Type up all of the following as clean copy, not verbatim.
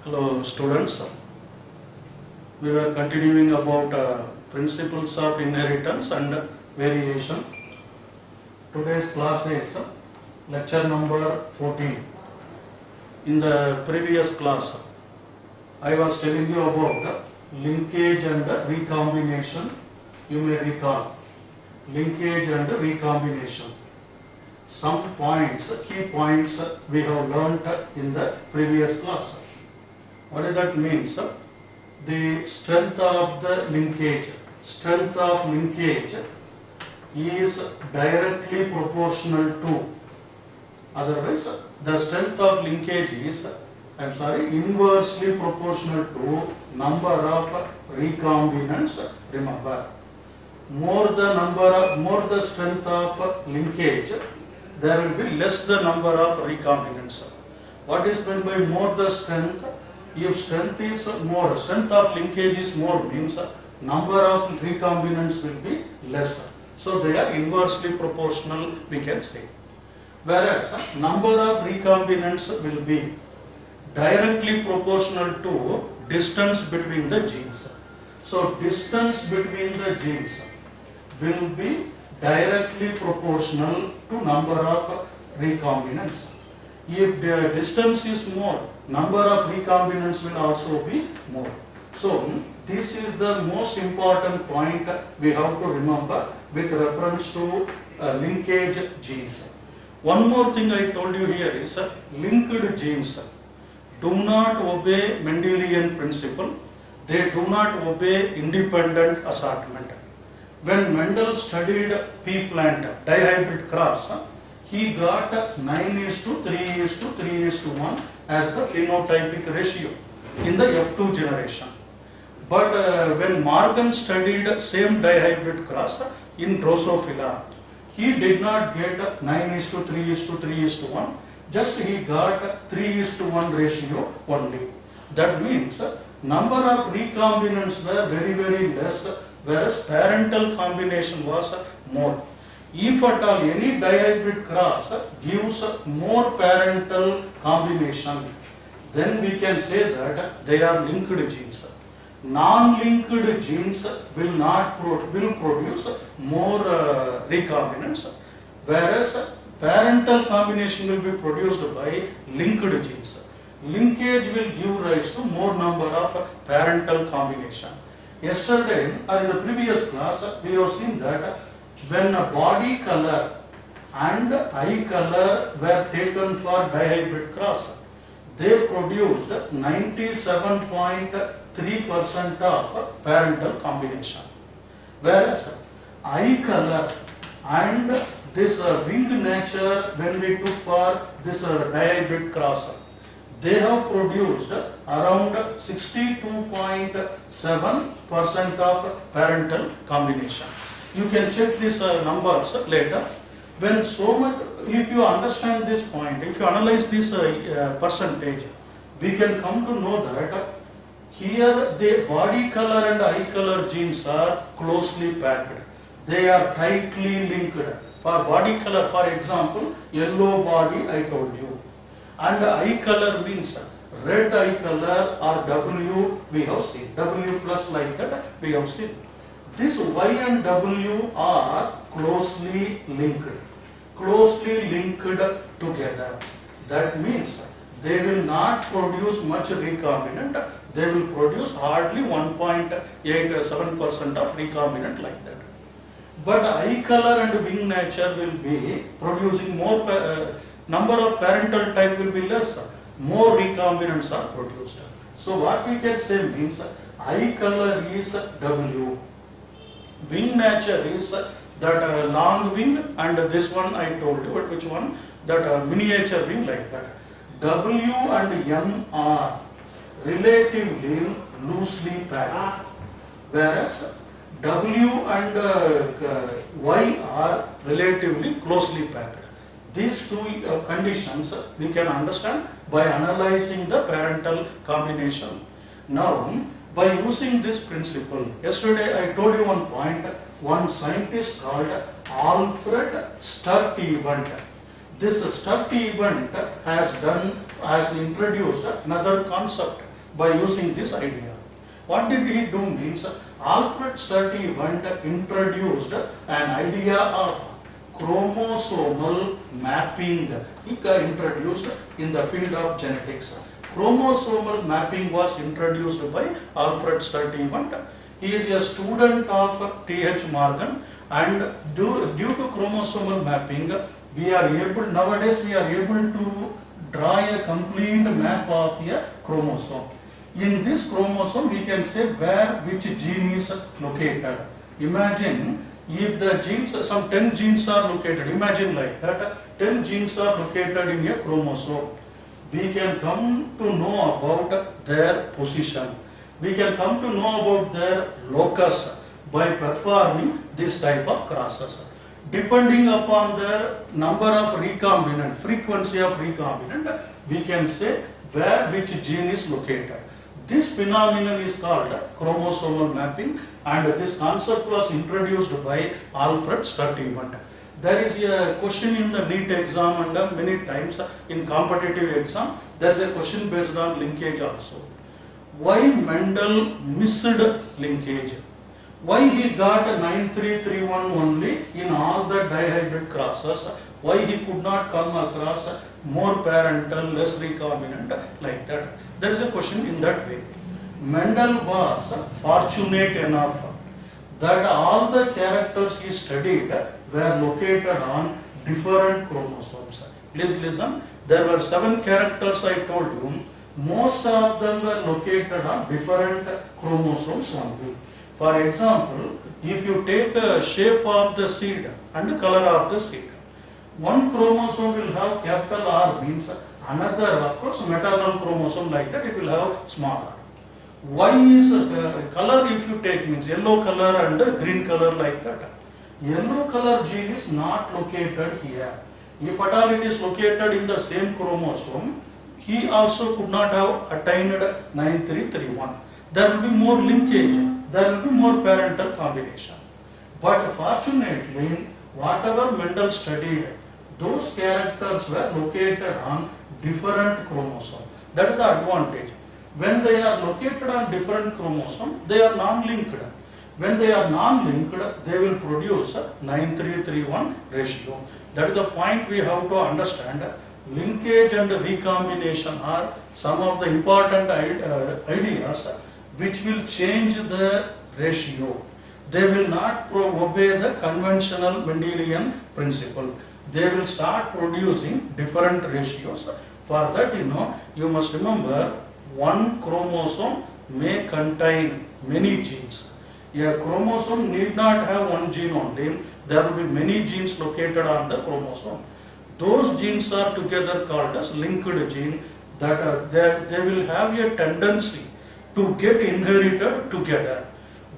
Hello students, we were continuing about principles of inheritance and variation. Today's class is lecture number 14. In the previous class, I was telling you about linkage and recombination. You may recall linkage and recombination. Some points, key points we have learnt in the previous class. What does that mean, sir? The strength of the linkage. Strength of linkage is directly proportional to. Otherwise, the strength of linkage is, inversely proportional to number of recombinants. Remember, more the strength of linkage, there will be less the number of recombinants. What is meant by more the strength? If strength is more, strength of linkage is more, means number of recombinants will be less. So they are inversely proportional, we can say. Whereas number of recombinants will be directly proportional to distance between the genes. So distance between the genes will be directly proportional to number of recombinants. If the distance is more, number of recombinants will also be more. So this is the most important point we have to remember with reference to linkage genes. One more thing I told you here is linked genes do not obey Mendelian principle. They do not obey independent assortment. When Mendel studied pea plant dihybrid cross, he got 9:3:3:1 as the phenotypic ratio in the F2 generation. But when Morgan studied same dihybrid cross in Drosophila, he did not get 9:3:3:1, just he got 3:1 ratio only. That means number of recombinants were very, very less, whereas parental combination was more. If at all any dihybrid cross gives more parental combination, then we can say that they are linked genes. Non-linked genes will produce more recombinants, whereas parental combination will be produced by linked genes. Linkage will give rise to more number of parental combination. Yesterday or in the previous class we have seen that when a body color and eye color were taken for dihybrid cross, they produced 97.3% of parental combination. Whereas eye color and this wing nature, when we took for this dihybrid cross, they have produced around 62.7% of parental combination. You can check these numbers later. When so much, if you understand this point, if you analyze this percentage, we can come to know that here the body color and eye color genes are closely packed. They are tightly linked. For body color, for example, yellow body I told you. And eye color means red eye color or W we have seen. W plus like that we have seen. This Y and W are closely linked together. That means they will not produce much recombinant. They will produce hardly 1.87% of recombinant like that. But eye color and wing nature will be producing more, number of parental type will be less, more recombinants are produced. So what we can say means eye color is W. Wing nature is that long wing, and this one I told you, but which one? That miniature wing like that. W and M are relatively loosely packed, whereas W and Y are relatively closely packed. These two conditions we can understand by analyzing the parental combination. Now, by using this principle, yesterday I told you one point, one scientist called Alfred Sturtevant. This Sturtevant has introduced another concept by using this idea. What did he do means Alfred Sturtevant introduced an idea of chromosomal mapping. He introduced in the field of genetics. Chromosomal mapping was introduced by Alfred Sturtevant. He is a student of T.H. Morgan, and due to chromosomal mapping, nowadays we are able to draw a complete map of a chromosome. In this chromosome, we can say which gene is located. Imagine if the genes, some 10 genes are located. Imagine like that, 10 genes are located in a chromosome. We can come to know about their position. We can come to know about their locus by performing this type of crosses. Depending upon the number of recombinant, frequency of recombinant, we can say which gene is located. This phenomenon is called chromosomal mapping, and this concept was introduced by Alfred Sturtevant. There is a question in the NEET exam and many times in competitive exam, there is a question based on linkage also. Why Mendel missed linkage? Why he got 9331 only in all the dihybrid crosses? Why he could not come across more parental, less recombinant like that? There is a question in that way. Mendel was fortunate enough that all the characters he studied were located on different chromosomes. Please listen, there were 7 characters I told you. Most of them were located on different chromosomes only. For example, if you take a shape of the seed and the color of the seed, one chromosome will have capital R, means another, of course, maternal chromosome like that, it will have small r. Why is color, if you take, means yellow color and green color like that. Yellow color gene is not located here. If at all it is located in the same chromosome, he also could not have attained 9331. There will be more linkage, there will be more parental combination. But fortunately, whatever Mendel studied, those characters were located on different chromosomes. That is the advantage. When they are located on different chromosomes, they are non-linked. When they are non-linked, they will produce a 9331 ratio. That is the point we have to understand. Linkage and recombination are some of the important ideas which will change the ratio. They will not obey the conventional Mendelian principle. They will start producing different ratios. For that, you must remember, one chromosome may contain many genes. A chromosome need not have one gene only. There will be many genes located on the chromosome. Those genes are together called as linked gene, that they will have a tendency to get inherited together.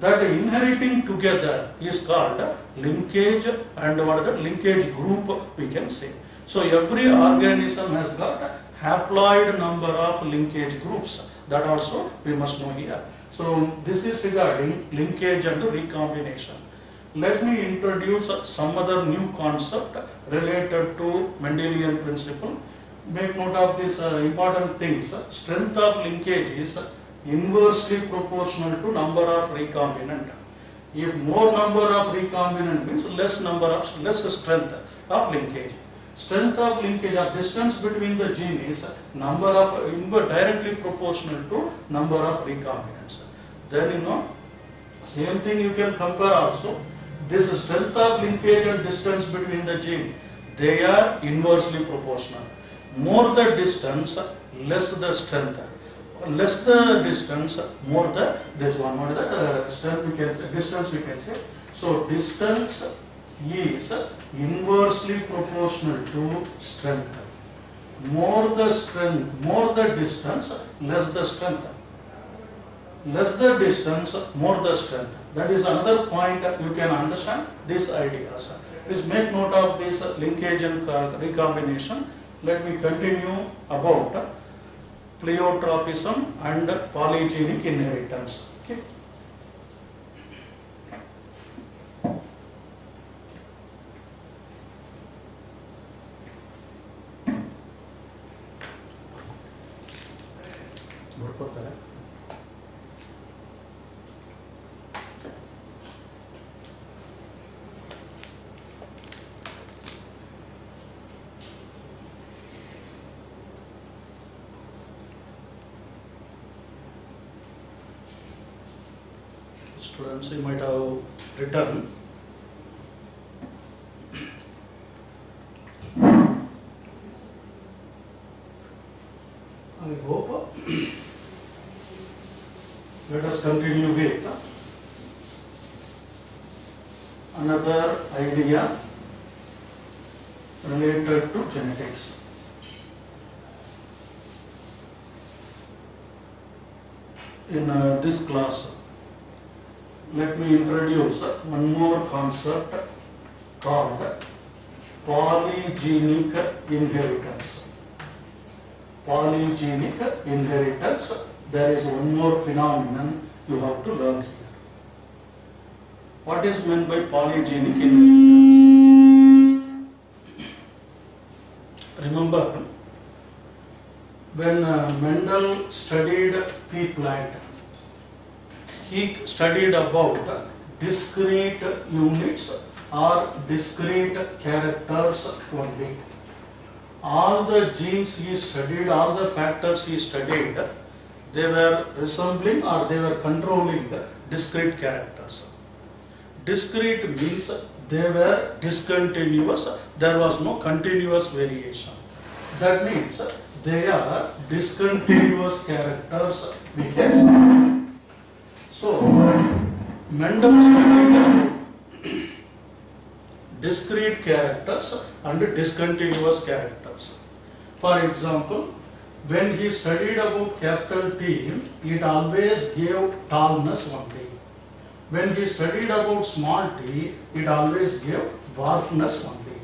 That inheriting together is called linkage, and what is that? Linkage group, we can say. So every organism has got haploid number of linkage groups. That also we must know here. So this is regarding linkage and recombination. Let me introduce some other new concept related to Mendelian principle. Make note of these important things. Strength of linkage is inversely proportional to number of recombinant. If more number of recombinant means less strength of linkage. Strength of linkage or distance between the gene is number of directly proportional to number of recombinants. Then same thing you can compare also. This strength of linkage and distance between the gene, they are inversely proportional. More the distance, less the strength. Less the distance, more the this one. What is that? Strength we can say, distance we can say. So distance is inversely proportional to strength. More the strength, more the distance, less the strength. Less the distance, more the strength. That is another point you can understand these ideas. Please make note of this linkage and recombination. Let me continue about pleiotropism and polygenic inheritance. Okay. ಬರ್ಕೊತಾರೆ. Students, you might have written I hope. Let us continue with another idea related to genetics. In this class, let me introduce one more concept called polygenic inheritance. Polygenic inheritance. There is one more phenomenon you have to learn here. What is meant by polygenic inheritance? Remember, when Mendel studied pea plant, he studied about discrete units or discrete characters only. All the genes he studied, all the factors he studied, they were resembling or they were controlling the discrete characters. Discrete means they were discontinuous, there was no continuous variation. That means they are discontinuous characters we can say. So, Mendel studied discrete characters and discontinuous characters. For example, when he studied about capital T, it always gave tallness only. When he studied about small t, it always gave dwarfness only.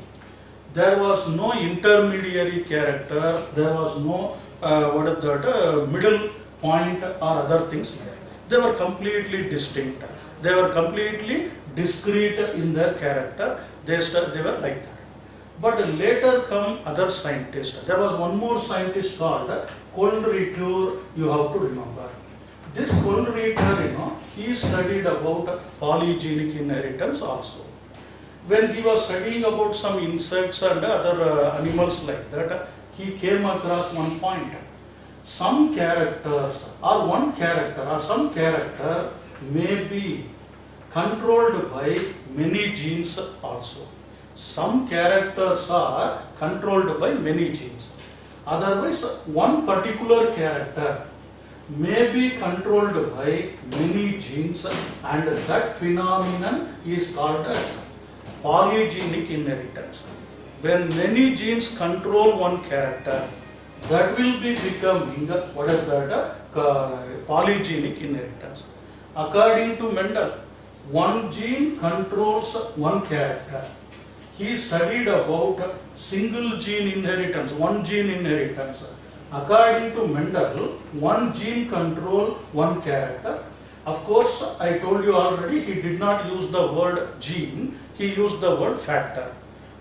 There was no intermediary character, there was no middle point or other things there. They were completely distinct. They were completely discrete in their character. They were like that. But later come other scientists. There was one more scientist called Kohlreuter, you have to remember. This Kohlreuter, he studied about polygenic inheritance also. When he was studying about some insects and other animals like that, he came across one point. Some characters or one character or some character may be controlled by many genes also. Some characters are controlled by many genes. Otherwise, one particular character may be controlled by many genes, and that phenomenon is called as polygenic inheritance. When many genes control one character, that will be becoming polygenic inheritance. According to Mendel, one gene controls one character. He studied about single gene inheritance, one gene inheritance. According to Mendel, one gene controls one character. Of course, I told you already, he did not use the word gene, he used the word factor.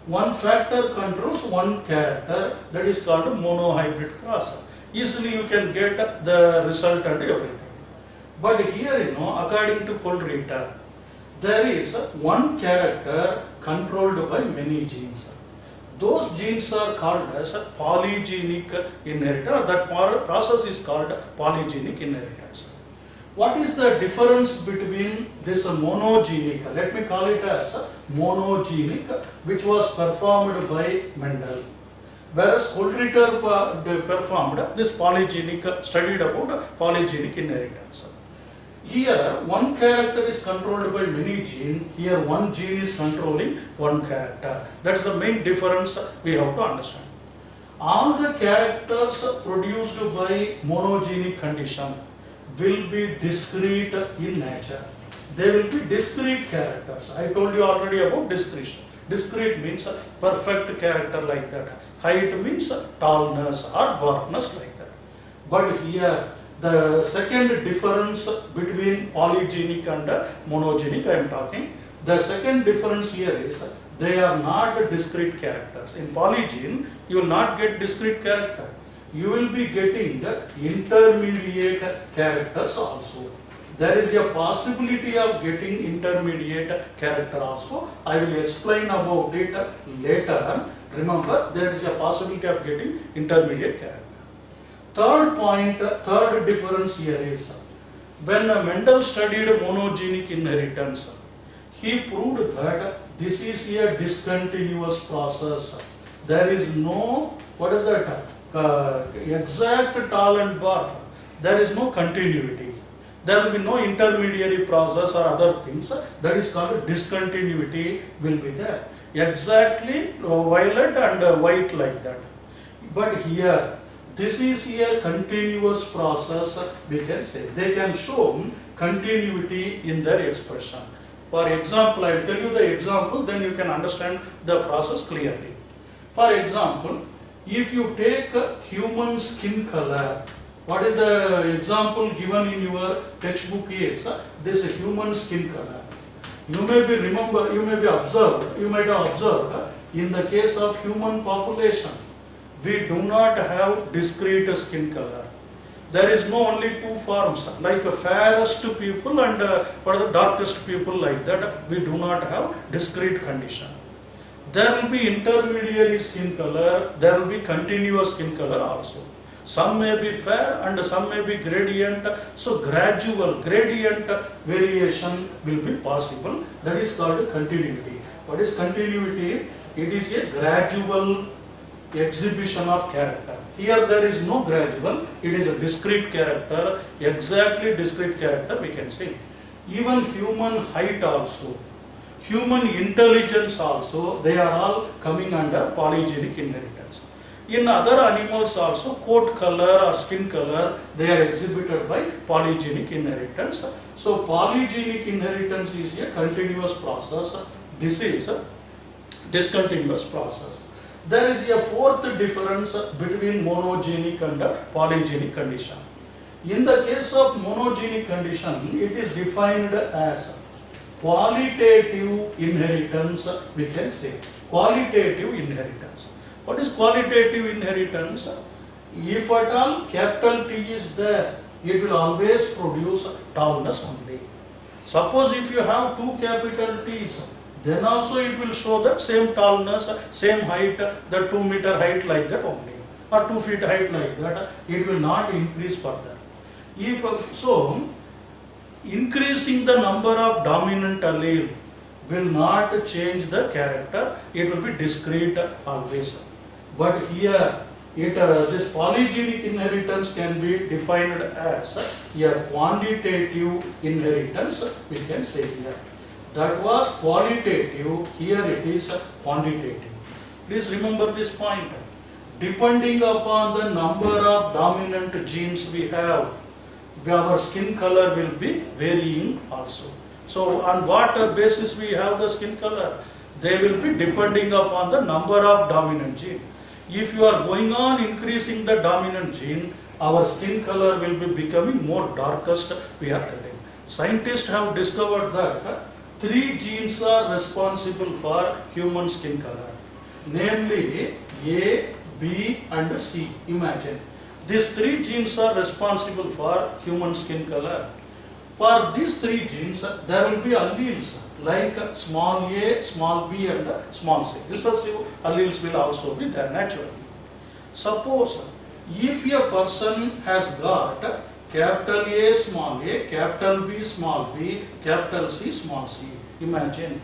One factor controls one character, that is called a monohybrid cross. Easily you can get the result and everything. But here, according to Kohlreuter, there is one character controlled by many genes. Those genes are called as polygenic inheritance. That process is called polygenic inheritance. What is the difference between this monogenic, let me call it as monogenic, which was performed by Mendel, whereas Kohlreuter performed this polygenic, studied about polygenic inheritance. Here, one character is controlled by many genes. Here, one gene is controlling one character. That's the main difference we have to understand. All the characters produced by monogenic condition will be discrete in nature. They will be discrete characters. I told you already about discretion. Discrete means a perfect character like that. Height means tallness or dwarfness like that. But here, the second difference between polygenic and monogenic I am talking, the second difference here is they are not discrete characters. In polygene, you will not get discrete character. you will be getting intermediate characters also. There is a possibility of getting intermediate character also. I will explain about it later. Remember, there is a possibility of getting intermediate character. Third point, third difference here is, when Mendel studied monogenic inheritance, he proved that this is a discontinuous process. There is no, what is that, exact tall and dwarf. There is no continuity. There will be no intermediary process or other things. That is called discontinuity will be there. Exactly violet and white like that. But here, this is a continuous process, we can say. They can show continuity in their expression. For example, I will tell you the example, then you can understand the process clearly. For example, if you take human skin color, what is the example given in your textbook is this human skin color. You may be you might have observed in the case of human population, we do not have discrete skin color. There is no only two forms, like fairest people and what are the darkest people like that. We do not have discrete condition. There will be intermediary skin color, there will be continuous skin color also. Some may be fair and some may be gradient. So gradual gradient variation will be possible. That is called continuity. What is continuity? It is a gradual exhibition of character. Here there is no gradual, it is a discrete character, exactly discrete character we can say. Even human height also, human intelligence also, they are all coming under polygenic inheritance. In other animals also, coat color or skin color, they are exhibited by polygenic inheritance. So polygenic inheritance is a continuous process. This is a discontinuous process. There is a fourth difference between monogenic and polygenic condition. In the case of monogenic condition, it is defined as qualitative inheritance, we can say. Qualitative inheritance. What is qualitative inheritance? If at all capital T is there, it will always produce tallness only. Suppose if you have two capital T's, then also it will show that same tallness, same height, the 2 meter height like that only, or 2 feet height like that. It will not increase further. If so, increasing the number of dominant allele will not change the character. It will be discrete always. But here, this polygenic inheritance can be defined as a quantitative inheritance, we can say here. That was qualitative, here it is quantitative. Please remember this point. Depending upon the number of dominant genes we have, our skin color will be varying also. So on what basis we have the skin color? They will be depending upon the number of dominant gene. If you are going on increasing the dominant gene, our skin color will be becoming more darkest, we are telling. Scientists have discovered that 3 genes are responsible for human skin color. Namely A, B and C. Imagine. These 3 genes are responsible for human skin color. For these 3 genes, there will be alleles like small a, small b and small c. Recessive alleles will also be there naturally. Suppose if a person has got capital A, small a, capital B, small b, capital C, small c. Imagine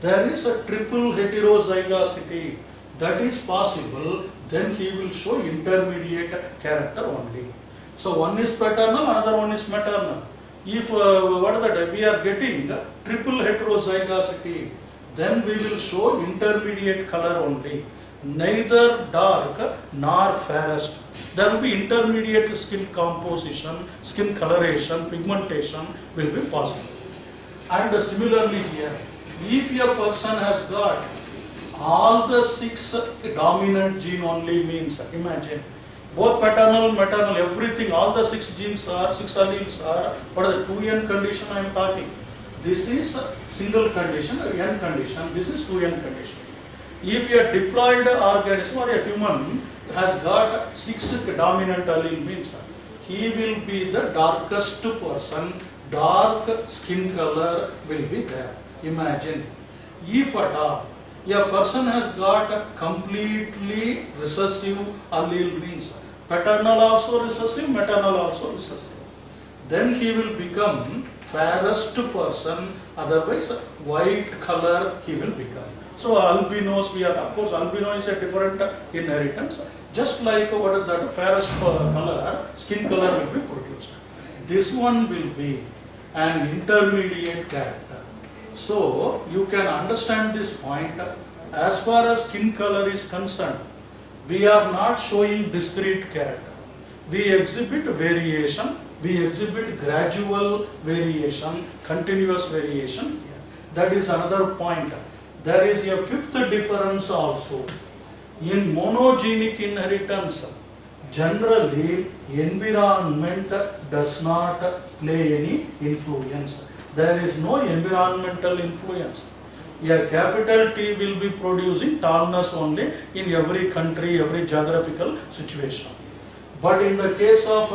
there is a triple heterozygosity that is possible, then he will show intermediate character only. So one is paternal, another one is maternal. If we are getting the triple heterozygosity, then we will show intermediate color only, neither dark nor fairest. There will be intermediate skin composition, skin coloration, pigmentation will be possible. And similarly here, if a person has got all the 6 dominant gene only means, imagine, both paternal, maternal, everything, all the 6 genes are, 6 alleles are, what are the 2n condition I am talking. This is single condition, n condition, this is 2n condition. If a diploid organism or a human has got 6 dominant allele means he will be the darkest person, dark skin color will be there. Imagine, if at all a person has got completely recessive allele means paternal also recessive, maternal also recessive, then he will become fairest person, otherwise white color he will become. So albinos, we are, of course albino is a different inheritance, just like what is that fairest color, skin color will be produced. This one will be an intermediate character. So you can understand this point. As far as skin color is concerned, we are not showing discrete character. We exhibit variation, we exhibit gradual variation, continuous variation. That is another point. There is a fifth difference also. In monogenic inheritance, generally environment does not play any influence. There is no environmental influence. A capital T will be producing tallness only in every country, every geographical situation. But in the case of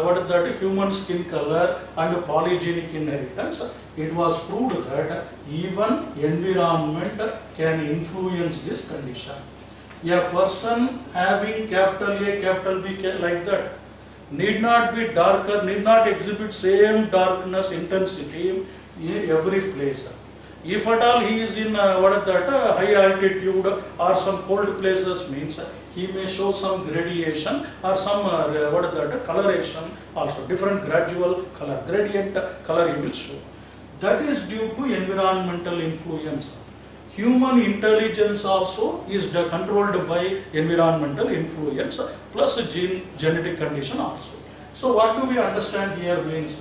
what is that human skin color and polygenic inheritance, it was proved that even environment can influence this condition. A person having capital A, capital B like that need not be darker, need not exhibit same darkness intensity in every place. If at all he is in high altitude or some cold places means he may show some gradation or some coloration also, different gradual color, gradient color he will show. That is due to environmental influence. Human intelligence also is controlled by environmental influence plus genetic condition also. So what do we understand here means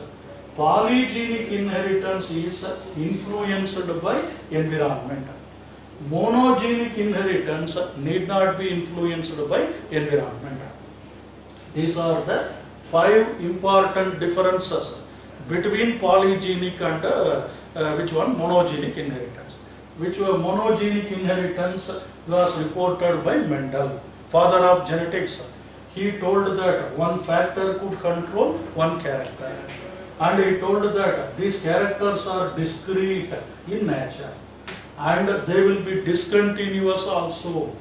polygenic inheritance is influenced by environment. Monogenic inheritance need not be influenced by environment. These are the 5 important differences between polygenic and which one? Monogenic inheritance. Which were monogenic inheritance was reported by Mendel, father of genetics. He told that one factor could control one character. And he told that these characters are discrete in nature and they will be discontinuous also.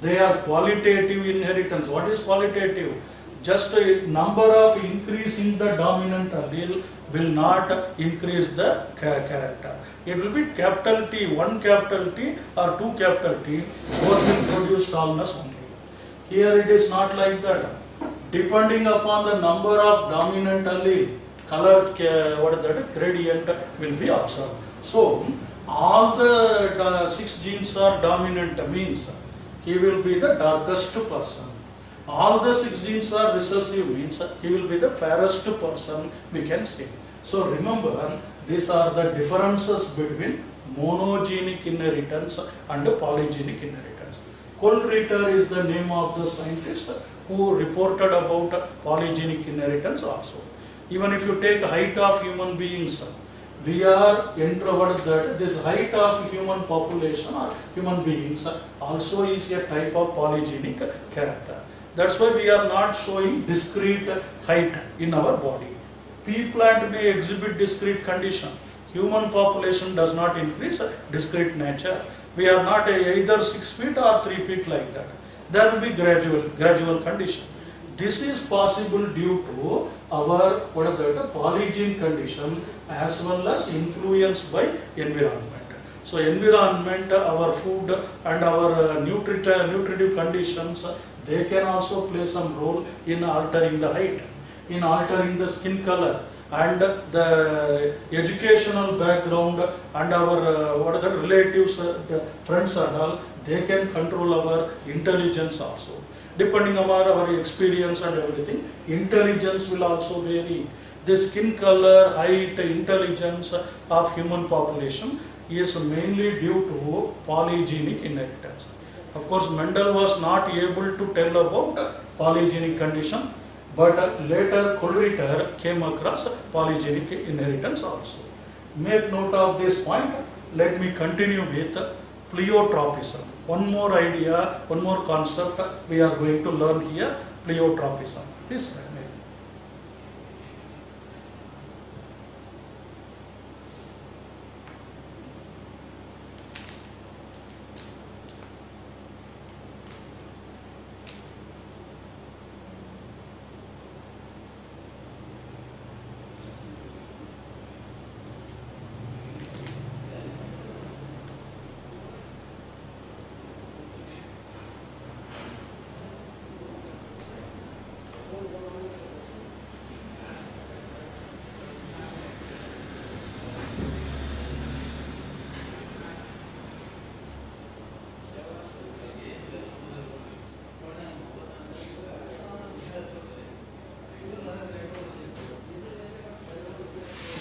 They are qualitative inheritance. What is qualitative? Just a number of increase in the dominant allele will not increase the character. It will be capital T, one capital T or two capital T, both will produce tallness only. Here it is not like that. Depending upon the number of dominant allele, color gradient will be observed. So all the 6 genes are dominant means he will be the darkest person. All the 6 genes are recessive means he will be the fairest person, we can say. So remember, these are the differences between monogenic inheritance and polygenic inheritance. Kohlreuter is the name of the scientist who reported about polygenic inheritance also. Even if you take height of human beings, we are introverted that this height of human population or human beings also is a type of polygenic character. That's why we are not showing discrete height in our body. Pea plant may exhibit discrete condition. Human population does not increase discrete nature. We are not either 6 feet or 3 feet like that. There will be gradual condition. This is possible due to our polygene condition as well as influenced by environment. So environment, our food and our nutritive conditions, they can also play some role in altering the height, in altering the skin color, and the educational background and our relatives, friends and all, they can control our intelligence also. Depending on our experience and everything, intelligence will also vary. The skin color, height, intelligence of human population is mainly due to polygenic inheritance. Of course, Mendel was not able to tell about polygenic condition, but later Kohlreuter came across polygenic inheritance also. Make note of this point. Let me continue with pleiotropism. One more idea, one more concept we are going to learn here, pleiotropism. Please try me.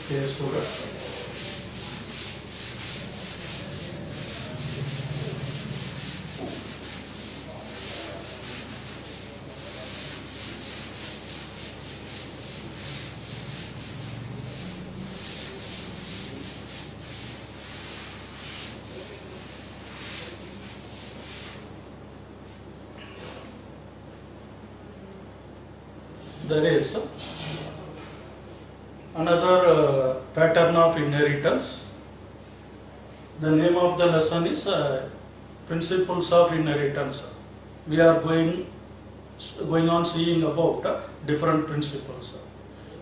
Okay, students. There is another pattern of inheritance. The name of the lesson is Principles of Inheritance. We are going on seeing about different principles.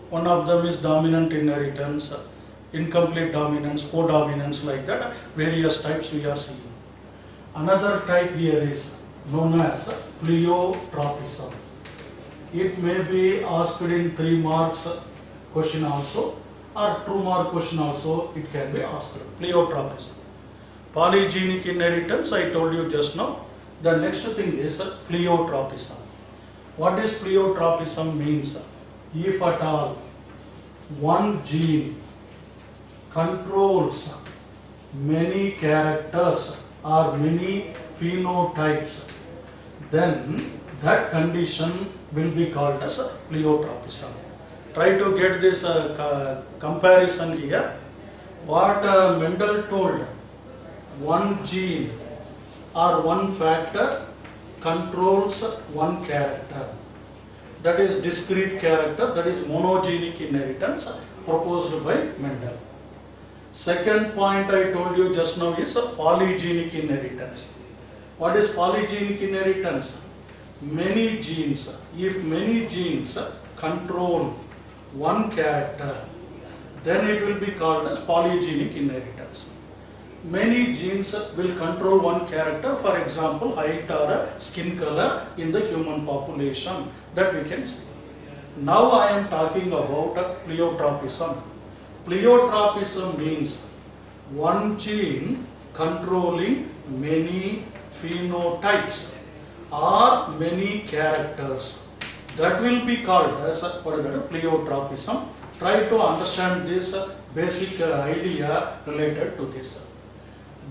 One of them is dominant inheritance, incomplete dominance, codominance, like that. Various types we are seeing. Another type here is known as pleiotropism. It may be asked in 3 marks question also, or 2 mark question also it can be asked. Pleiotropism. Polygenic inheritance I told you just now. The next thing is pleiotropism. What is pleiotropism means? If at all one gene controls many characters or many phenotypes, then that condition will be called as pleiotropism. Try to get this comparison here. What Mendel told, one gene or one factor controls one character. That is discrete character, that is monogenic inheritance proposed by Mendel. Second point I told you just now is polygenic inheritance. What is polygenic inheritance? Many genes, if many genes control one character, then it will be called as polygenic inheritance. Many genes will control one character, for example, height or skin color in the human population, that we can see. Now I am talking about pleiotropism. Pleiotropism means one gene controlling many phenotypes or many characters. That will be called as pleiotropism. Try to understand this basic idea related to this.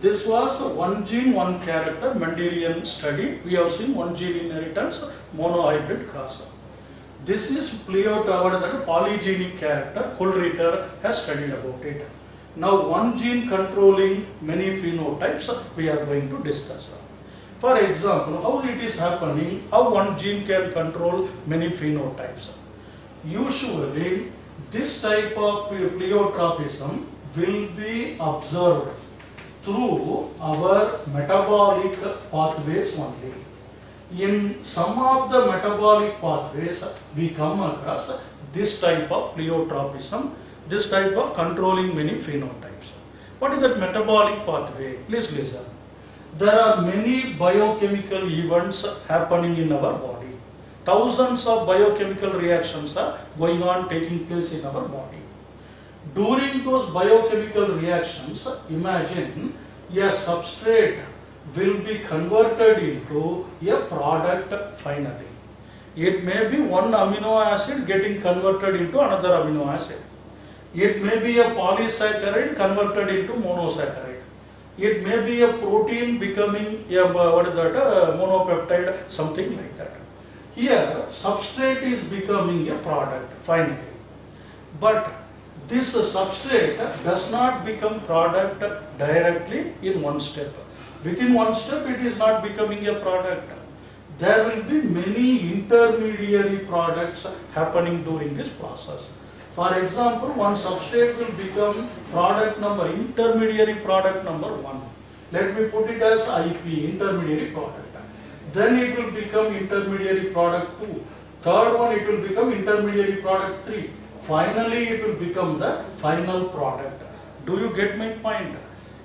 This was one gene, one character, Mendelian study. We have seen one gene inheritance, monohybrid cross. This is polygenic character. Kohlreuter has studied about it. Now one gene controlling many phenotypes we are going to discuss. For example, how it is happening, how one gene can control many phenotypes. Usually this type of pleiotropism will be observed through our metabolic pathways only. In some of the metabolic pathways, we come across this type of pleiotropism, this type of controlling many phenotypes. What is that metabolic pathway? Please listen. There are many biochemical events happening in our body. Thousands of biochemical reactions are going on, taking place in our body. During those biochemical reactions, imagine a substrate will be converted into a product finally. It may be one amino acid getting converted into another amino acid. It may be a polysaccharide converted into monosaccharide. It may be a protein becoming a monopeptide, something like that. Here, substrate is becoming a product finally. But this substrate does not become product directly in one step. Within one step it is not becoming a product. There will be many intermediary products happening during this process. For example, one substrate will become product number, intermediary product number 1. Let me put it as IP, intermediary product. Then it will become intermediary product 2. Third one it will become intermediary product 3. Finally it will become the final product. Do you get my point?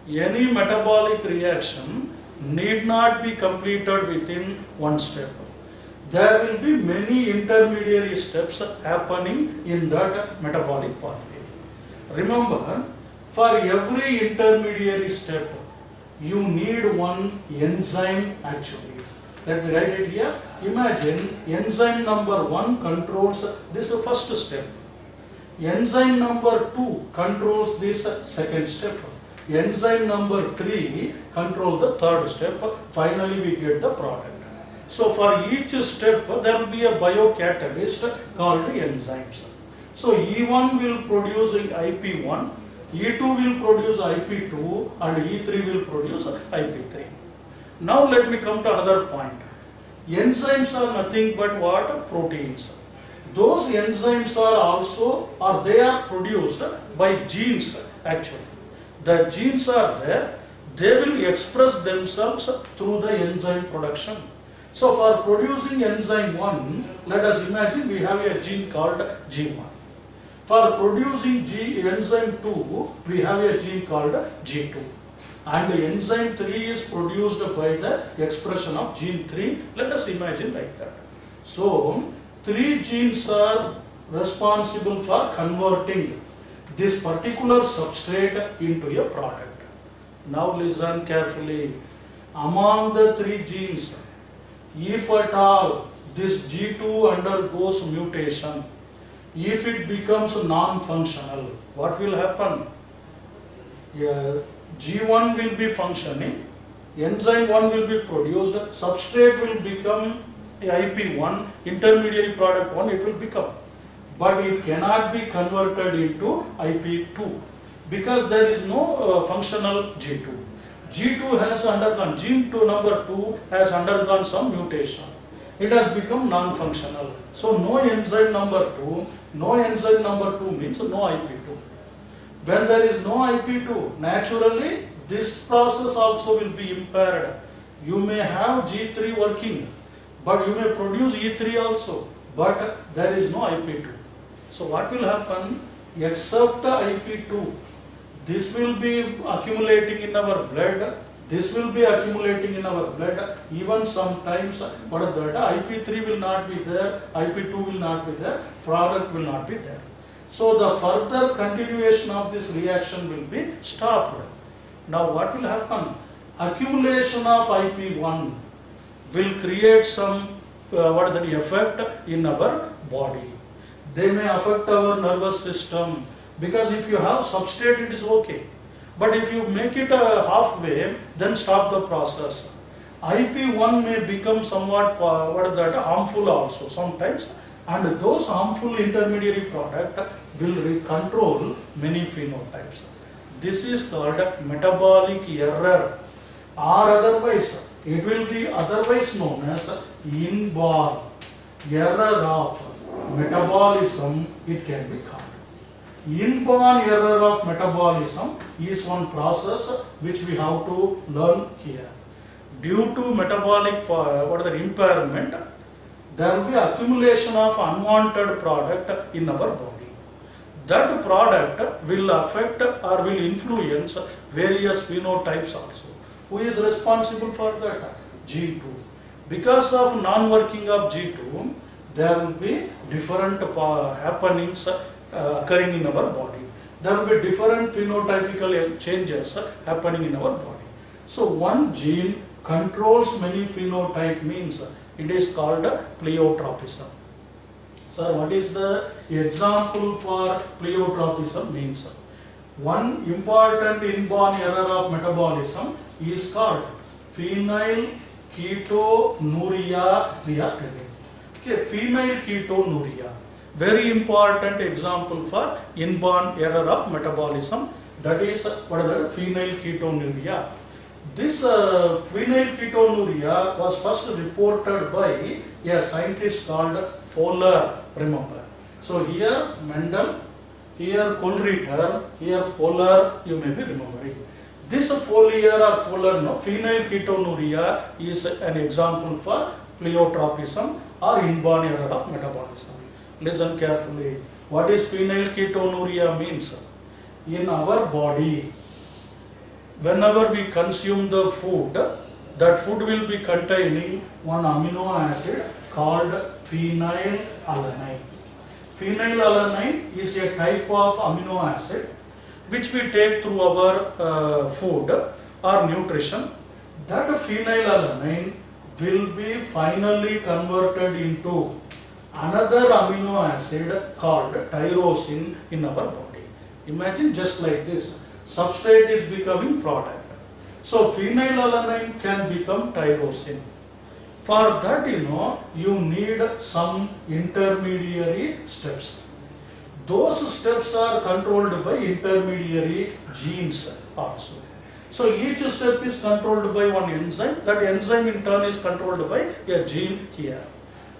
Any metabolic reaction need not be completed within one step. There will be many intermediary steps happening in that metabolic pathway. Remember, for every intermediary step, you need one enzyme actually. Let me write it here. Imagine enzyme number 1 controls this first step. Enzyme number 2 controls this second step. Enzyme number 3 controls the third step. Finally, we get the product. So, for each step, there will be a biocatalyst called enzymes. So, E1 will produce IP1, E2 will produce IP2, and E3 will produce IP3. Now, let me come to another point. Enzymes are nothing but what? Proteins. Those enzymes are also, or they are produced by genes actually. The genes are there, they will express themselves through the enzyme production. So for producing enzyme 1, let us imagine we have a gene called G1. For producing enzyme 2, we have a gene called G2. And enzyme 3 is produced by the expression of gene 3. Let us imagine like that. So 3 genes are responsible for converting this particular substrate into a product. Now listen carefully. Among the 3 genes, if at all this G2 undergoes mutation, if it becomes non-functional, what will happen? G1 will be functioning, enzyme 1 will be produced, substrate will become IP1, intermediary product 1 it will become. But it cannot be converted into IP2 because there is no functional G2. G2 has undergone, gene 2 number 2 has undergone some mutation. It has become non-functional. So no enzyme number 2, no enzyme number 2 means no IP2. When there is no IP2, naturally this process also will be impaired. You may have G3 working, but you may produce E3 also, but there is no IP2. So what will happen? Except IP2, this will be accumulating in our blood, this will be accumulating in our blood, even sometimes what is that? IP3 will not be there, IP2 will not be there, product will not be there. So the further continuation of this reaction will be stopped. Now what will happen? Accumulation of IP1 will create some effect in our body. They may affect our nervous system, because if you have substrate it is okay. But if you make it halfway, then stop the process. IP1 may become somewhat harmful also sometimes, and those harmful intermediary product will control many phenotypes. This is called metabolic error, or otherwise it will be otherwise known as inborn error of metabolism, it can be called. Inborn error of metabolism is one process which we have to learn here. Due to metabolic impairment, there will be accumulation of unwanted product in our body. That product will affect or will influence various phenotypes also. Who is responsible for that? G2. Because of non-working of G2, there will be different happenings occurring in our body. There will be different phenotypical changes happening in our body. So one gene controls many phenotype means it is called pleiotropism. So what is the example for pleiotropism means? One important inborn error of metabolism is called phenylketonuria reactivity. Okay, phenylketonuria. Very important example for inborn error of metabolism, that is phenylketonuria. This phenylketonuria was first reported by a scientist called Fowler, remember. So here Mendel, here Kohlreuter, here Fowler, you may be remembering. This phenylketonuria is an example for pleiotropism or inborn error of metabolism. Listen carefully. What is phenylketonuria means? In our body, whenever we consume the food, that food will be containing one amino acid called phenylalanine. Phenylalanine is a type of amino acid which we take through our food or nutrition. That phenylalanine will be finally converted into another amino acid called tyrosine in our body. Imagine just like this. Substrate is becoming product. So phenylalanine can become tyrosine. For that, you need some intermediary steps. Those steps are controlled by intermediary genes also. So each step is controlled by one enzyme. That enzyme in turn is controlled by a gene here.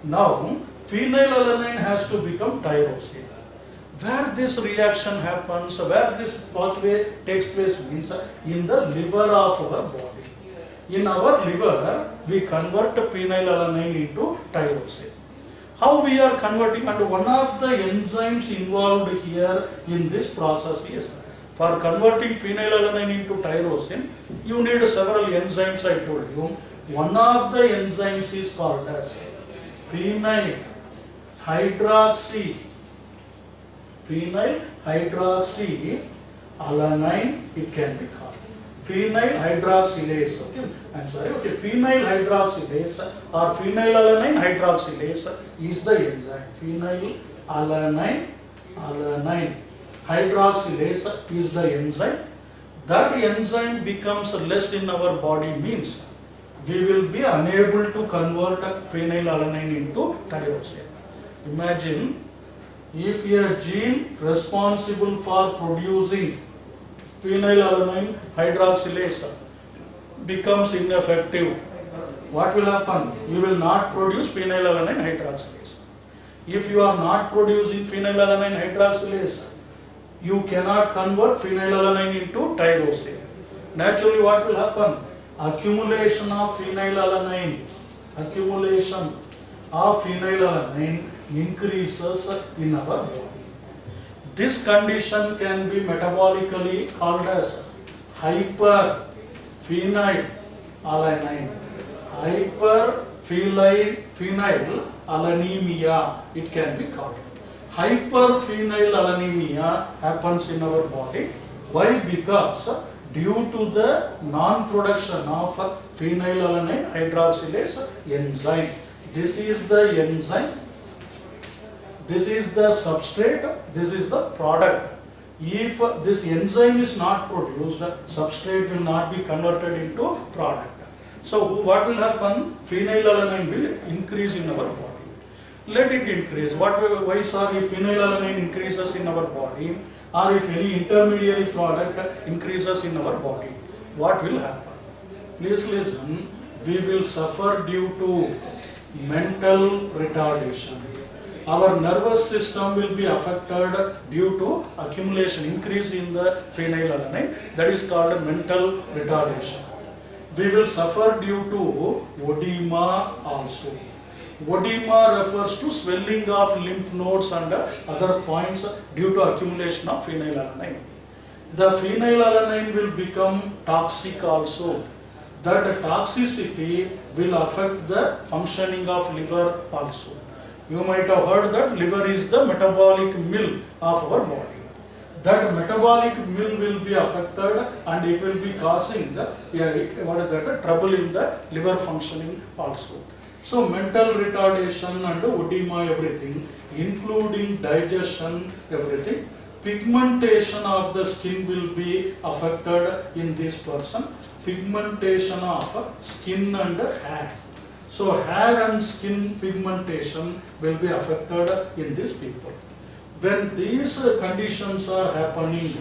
Now, phenylalanine has to become tyrosine. Where this reaction happens, where this pathway takes place means in the liver of our body. In our liver, we convert phenylalanine into tyrosine. How we are converting, and one of the enzymes involved here in this process is, for converting phenylalanine into tyrosine, you need several enzymes, I told you. One of the enzymes is called as phenylhydroxyalanine, it can be called. Phenylhydroxylase, phenylhydroxylase or phenylalanine hydroxylase is the enzyme. Phenylalanine hydroxylase is the enzyme. That enzyme becomes less in our body means we will be unable to convert phenylalanine into tyrosine. Imagine if a gene responsible for producing phenylalanine hydroxylase becomes ineffective, what will happen? You will not produce phenylalanine hydroxylase. If you are not producing phenylalanine hydroxylase, you cannot convert phenylalanine into tyrosine. Naturally, what will happen? Accumulation of phenylalanine increases in our body. This condition can be metabolically called as hyperphenylalanine. Hyperphenylalanemia, it can be called. Hyperphenylalanemia happens in our body. Why? Because due to the non-production of phenylalanine hydroxylase enzyme. This is the enzyme. This is the substrate, this is the product. If this enzyme is not produced, substrate will not be converted into product. So what will happen? Phenylalanine will increase in our body. Let it increase. Why sir, if phenylalanine increases in our body, or if any intermediary product increases in our body, what will happen? Please listen. We will suffer due to mental retardation. Our nervous system will be affected due to accumulation, increase in the phenylalanine. That is called mental retardation. We will suffer due to edema also. Edema refers to swelling of lymph nodes and other points due to accumulation of phenylalanine. The phenylalanine will become toxic also. That toxicity will affect the functioning of liver also. You might have heard that liver is the metabolic mill of our body. That metabolic mill will be affected and it will be causing trouble in the liver functioning also. So mental retardation and edema, everything, including digestion, everything. Pigmentation of the skin will be affected in this person. Pigmentation of skin and hair. So hair and skin pigmentation will be affected in these people. When these conditions are happening,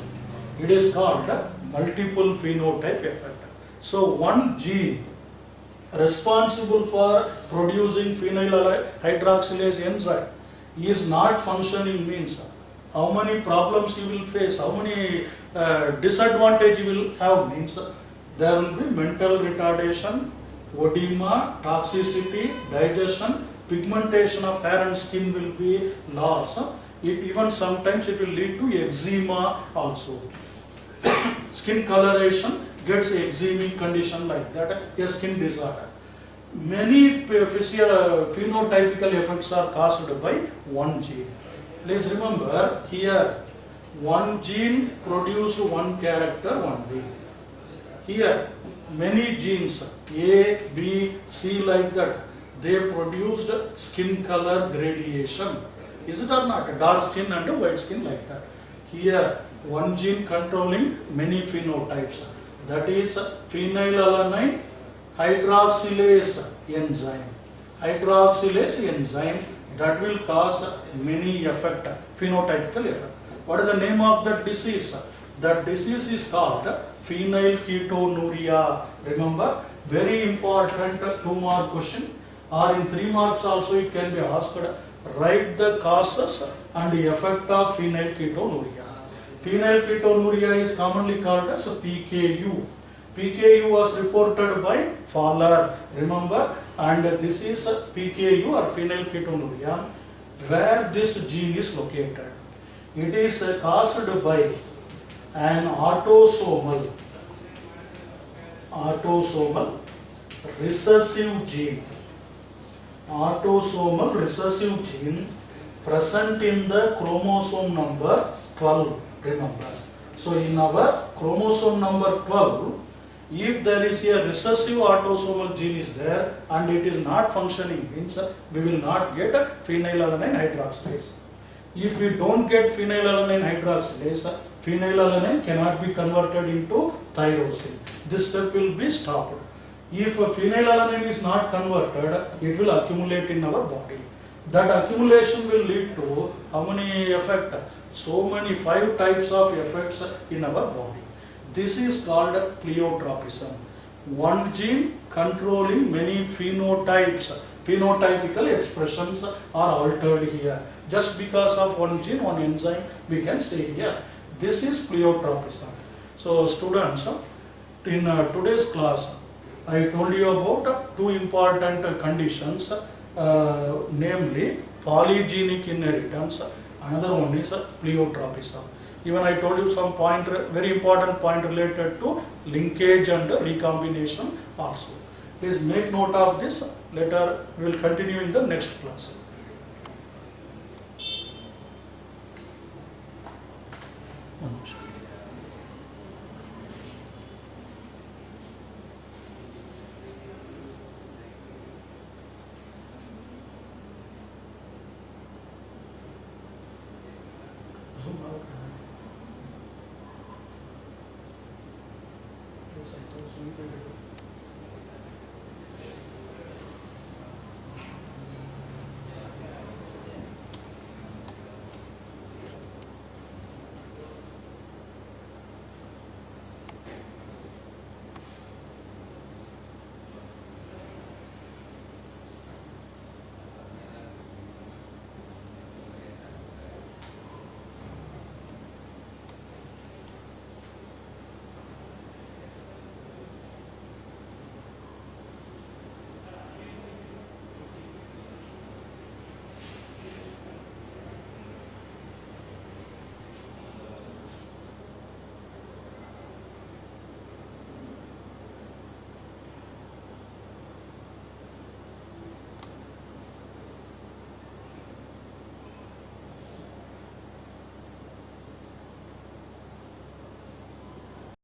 it is called multiple phenotype effect. So one gene responsible for producing phenyl hydroxylase enzyme is not functioning means how many problems you will face, how many disadvantage you will have means there will be mental retardation, edema, toxicity, digestion, pigmentation of hair and skin will be lost. Even sometimes it will lead to eczema also. Skin coloration gets eczemic condition like that, a skin disorder. Many phenotypical effects are caused by one gene. Please remember here, one gene produced one character, one way. Here, many genes A, B, C like that, they produced skin color gradation. Is it or not? Dark skin and white skin like that. Here, one gene controlling many phenotypes. That is phenylalanine hydroxylase enzyme. Hydroxylase enzyme that will cause many effect, phenotypical effect. What is the name of that disease? That disease is called phenylketonuria. Remember, very important 2-mark question, or in 3 marks also it can be asked. Write the causes and the effect of phenylketonuria. Phenylketonuria is commonly called as PKU. PKU was reported by Fowler, remember, and this is PKU or phenylketonuria, where this gene is located. It is caused by an autosomal recessive gene. Autosomal recessive gene present in the chromosome number 12, remember. So in our chromosome number 12, if there is a recessive autosomal gene is there and it is not functioning, means we will not get phenylalanine hydroxylase. If we don't get phenylalanine hydroxylase, phenylalanine cannot be converted into tyrosine. This step will be stopped. If phenylalanine is not converted, it will accumulate in our body. That accumulation will lead to how many effects? So many 5 types of effects in our body. This is called pleiotropism. One gene controlling many phenotypes, phenotypical expressions are altered here. Just because of one gene, one enzyme, we can say here. This is pleiotropism. So students, in today's class, I told you about 2 important conditions, namely polygenic inheritance. Another one is pleiotropism. Even I told you some point, very important point related to linkage and recombination also. Please make note of this. Later we will continue in the next class. Zoom out. Yes, I thought so.